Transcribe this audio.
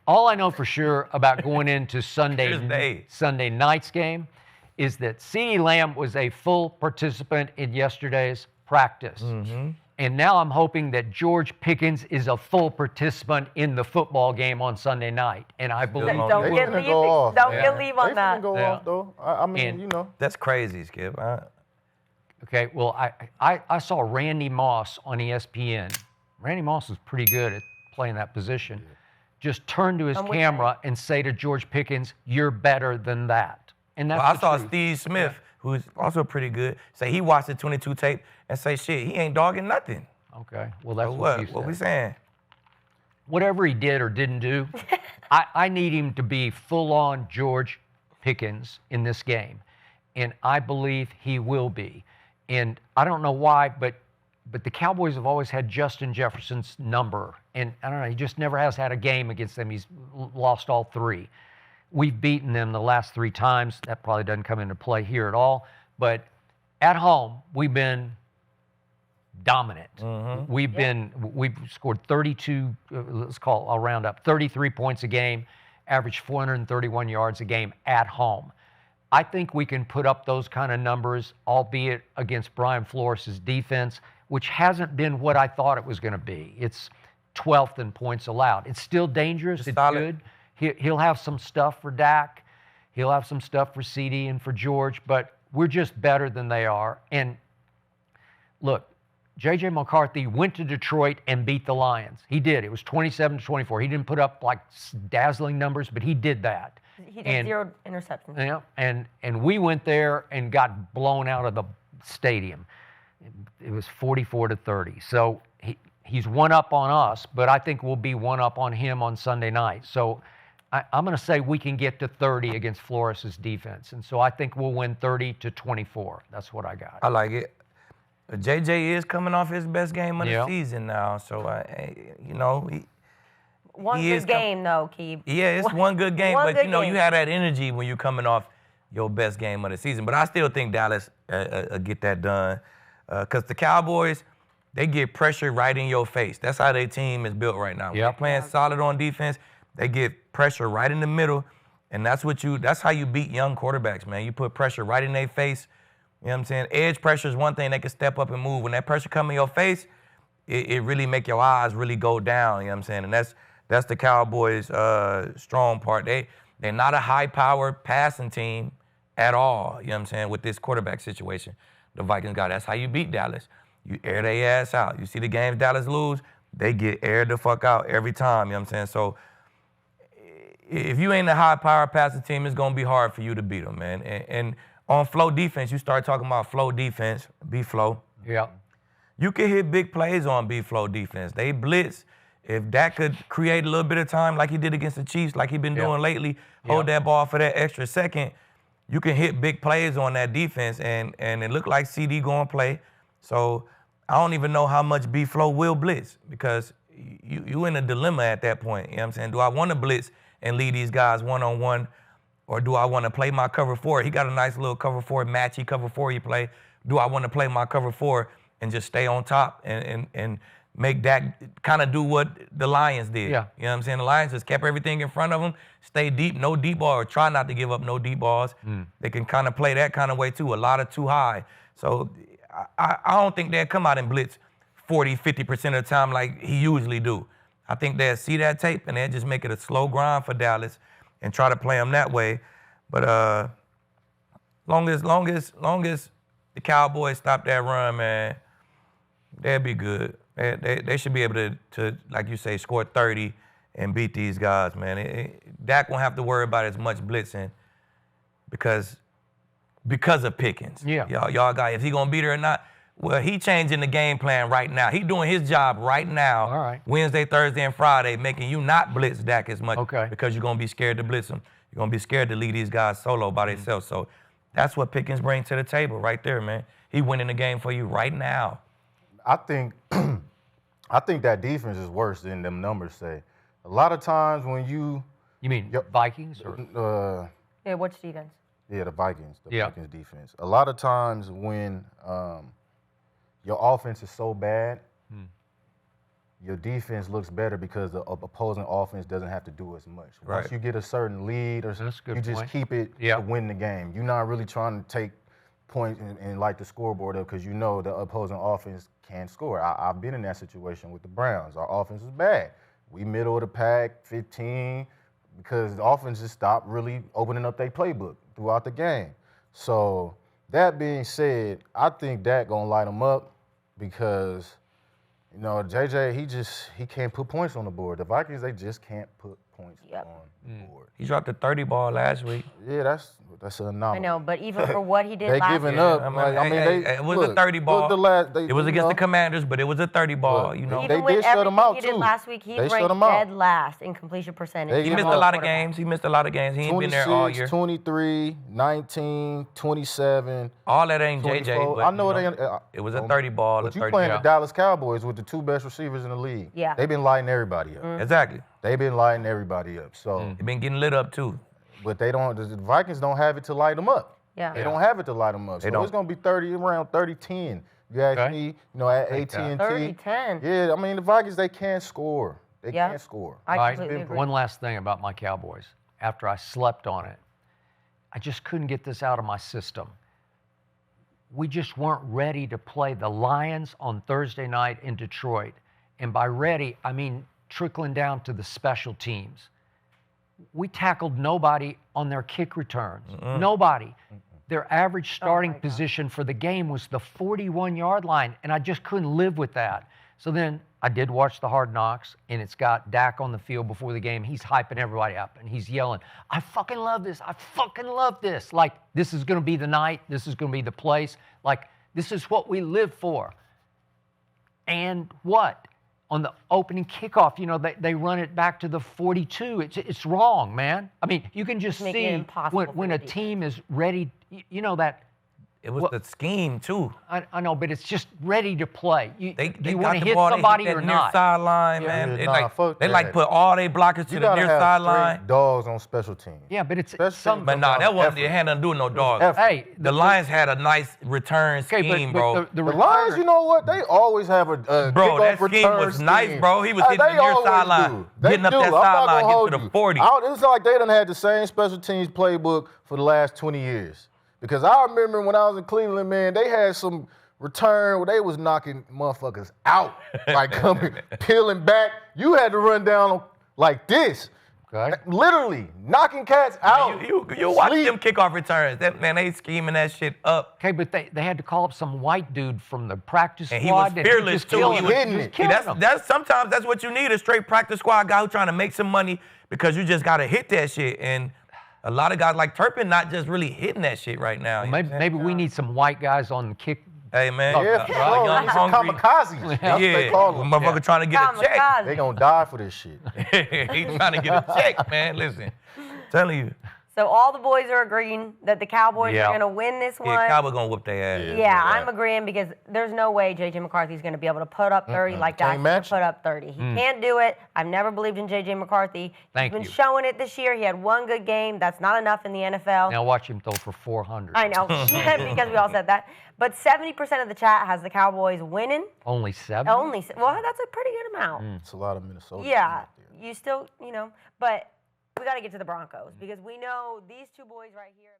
All I know for sure about going into Sunday night's game is that CeeDee Lamb was a full participant in yesterday's practice. Mm-hmm. And now I'm hoping that George Pickens is a full participant in the football game on Sunday night. And I believe Don't get leave on that. Go off, though. I mean, you know. That's crazy, Skip. Okay, well, I saw Randy Moss on ESPN. Randy Moss is pretty good at playing that position. Just turn to his camera and say to George Pickens, "You're better than that." And that's I saw Steve Smith, who's also pretty good, say he watched the 22 tape and say, "Shit, he ain't dogging nothing." Okay, well, that's what we saying. Whatever he did or didn't do, I need him to be full-on George Pickens in this game, and I believe he will be. And I don't know why, but the Cowboys have always had Justin Jefferson's number, and I don't know, he just never has had a game against them. He's lost all 3. We've beaten them the last 3 times. That probably doesn't come into play here at all. But at home, we've been dominant. Mm-hmm. We've scored 32, I'll round up, 33 points a game, averaged 431 yards a game at home. I think we can put up those kind of numbers, albeit against Brian Flores' defense, which hasn't been what I thought it was going to be. It's 12th in points allowed. It's still dangerous. It's good. He'll have some stuff for Dak. He'll have some stuff for CeeDee and for George, but we're just better than they are. And look, J.J. McCarthy went to Detroit and beat the Lions. He did. It was 27-24. He didn't put up like dazzling numbers, but he did that. He did 0 interceptions. Yeah, and we went there and got blown out of the stadium. It was 44-30. So he's one up on us, but I think we'll be one up on him on Sunday night. So I'm going to say we can get to 30 against Flores' defense. And so I think we'll win 30-24. That's what I got. I like it. JJ is coming off his best game of the season now. So, one good game, though, Keeb. Yeah, it's one good game. But, you have that energy when you're coming off your best game of the season. But I still think Dallas get that done. Because the Cowboys, they get pressure right in your face. That's how their team is built right now. When they're playing solid on defense, they get pressure right in the middle. And that's how you beat young quarterbacks, man. You put pressure right in their face. You know what I'm saying? Edge pressure is one thing they can step up and move. When that pressure come in your face, it really make your eyes really go down. You know what I'm saying? And that's the Cowboys' strong part. They're not a high-powered passing team at all. You know what I'm saying? With this quarterback situation, the Vikings got. That's how you beat Dallas. You air their ass out. You see the games Dallas lose, they get aired the fuck out every time. You know what I'm saying? So if you ain't a high-powered passing team, it's gonna be hard for you to beat them, man. And on flow defense, you start talking about flow defense, B-flow. Yeah. You can hit big plays on B-flow defense. They blitz. If Dak could create a little bit of time like he did against the Chiefs, like he's been doing lately, hold that ball for that extra second, you can hit big plays on that defense, and it looked like CeeDee going to play. So I don't even know how much B-flow will blitz because you in a dilemma at that point. You know what I'm saying? Do I want to blitz and lead these guys one-on-one, or do I want to play my cover 4? He got a nice little cover 4, matchy cover 4 he play. Do I want to play my cover 4 and just stay on top and make Dak kind of do what the Lions did? Yeah. You know what I'm saying? The Lions just kept everything in front of them, stay deep, no deep ball, or try not to give up no deep balls. They can kind of play that kind of way too, a lot of too high. So I don't think they'll come out and blitz 40, 50% of the time like he usually do. I think they'll see that tape and they'll just make it a slow grind for Dallas and try to play them that way. But long as the Cowboys stop that run, man, they'll be good. They should be able to, like you say, score 30 and beat these guys, man. Dak won't have to worry about as much blitzing because of Pickens. Yeah. Y'all got, if he gonna beat her or not, well, he changing the game plan right now. He doing his job right now. All right. Wednesday, Thursday, and Friday, making you not blitz Dak as much because you're gonna be scared to blitz him. You're gonna be scared to leave these guys solo by themselves. So that's what Pickens brings to the table right there, man. He winning the game for you right now. I think that defense is worse than them numbers say. A lot of times when you mean Vikings or yeah, which defense? Yeah, the Vikings. Vikings defense. A lot of times when your offense is so bad, your defense looks better because the opposing offense doesn't have to do as much. Right. Once you get a certain lead, or That's a good you just point. keep it to win the game. You're not really trying to take points and light the scoreboard up because you know the opposing offense can score. I've been in that situation with the Browns. Our offense was bad. We middle of the pack, 15, because the offense just stopped really opening up their playbook throughout the game. So that being said, I think Dak gonna light them up because, you know, JJ, he can't put points on the board. The Vikings, they just can't put points on the board. He dropped a 30 ball last week. Yeah, that's an anomaly. I know, but even for what he did they last giving year. up. It was a 30 ball. It was against the Commanders, but it was a 30 ball. You know, Even they did shut him out he did too. last week, he They shut ranked him out. dead last in completion percentage. he missed a lot of games. He missed a lot of games. He ain't been there all year. 23, 19, 27. All that ain't JJ. 24. But, I know it ain't. It was a 30 ball. But a you 30 playing the Dallas Cowboys with the two best receivers in the league. Yeah. They've been lighting everybody up. Exactly. They've been lighting everybody up. So, They've been getting lit up too. but they don't. The Vikings don't have it to light them up. Yeah. They don't have it to light them up. So don't. it's gonna be 30 around 30-10. You ask me, you know, at AT&T. 30-10. Yeah, I mean the Vikings, they can't score. They can't score. I completely agree. One last thing about my Cowboys. After I slept on it, I just couldn't get this out of my system. We just weren't ready to play the Lions on Thursday night in Detroit. And by ready, I mean trickling down to the special teams. We tackled nobody on their kick returns. Nobody. Their average starting position for the game was the 41-yard line, and I just couldn't live with that. So then I did watch the Hard Knocks, and it's got Dak on the field before the game. He's hyping everybody up, and he's yelling, I fucking love this. I fucking love this. Like, this is going to be the night. This is going to be the place. Like, this is what we live for. And what? On the opening kickoff, you know, they run it back to the 42. It's wrong, man. I mean, you can just see when a team is ready, you know that. It was the scheme too. I know, but it's just ready to play. They do you got want to the hit ball, somebody they hit or that near not? sideline, man. They that. put all their blockers to You the gotta near have sideline. straight dogs on special teams. Yeah, but it's Special some. teams But nah, that wasn't. It effort. had nothing to do with no dogs. Effort. Hey, The Lions had a nice return scheme, bro. The Lions, you know what? They always have a Bro, kickoff that scheme return was nice, scheme. bro. He was hitting the They near always sideline, do. They getting up do. that I'm not sideline, gonna get hold to the you. 40. It's like they done had the same special teams playbook for the last 20 years. Because I remember when I was in Cleveland, man, they had some return where they was knocking motherfuckers out, like coming, peeling back. You had to run down like this. Okay. Literally, knocking cats out. You watch them kickoff returns. That man, they scheming that shit up. Okay, but they had to call up some white dude from the practice And squad. he was fearless too. Killing He them. was hitting He was it. killing them. Sometimes that's what you need, a straight practice squad guy who's trying to make some money because you just gotta hit that shit. And a lot of guys like Turpin not just really hitting that shit right now. Maybe we need some white guys on the kick. Hey man, Yeah, young, some hungry. kamikazes. That's what they call them. Motherfucker trying to get a check. They gonna die for this shit. He trying to get a check, man. Listen, telling you. So all the boys are agreeing that the Cowboys are going to win this one. Yeah, Cowboys gonna whoop their ass. Yeah, I'm agreeing because there's no way J.J. McCarthy's going to be able to put up 30 like Dak's going to put up 30. He can't do it. I've never believed in J.J. McCarthy. He's been showing it this year. He had one good game. That's not enough in the NFL. Now watch him throw for 400. I know, because we all said that. But 70% of the chat has the Cowboys winning. Only 7? Well, that's a pretty good amount. It's a lot of Minnesota. Yeah, you still, but we got to get to the Broncos because we know these two boys right here.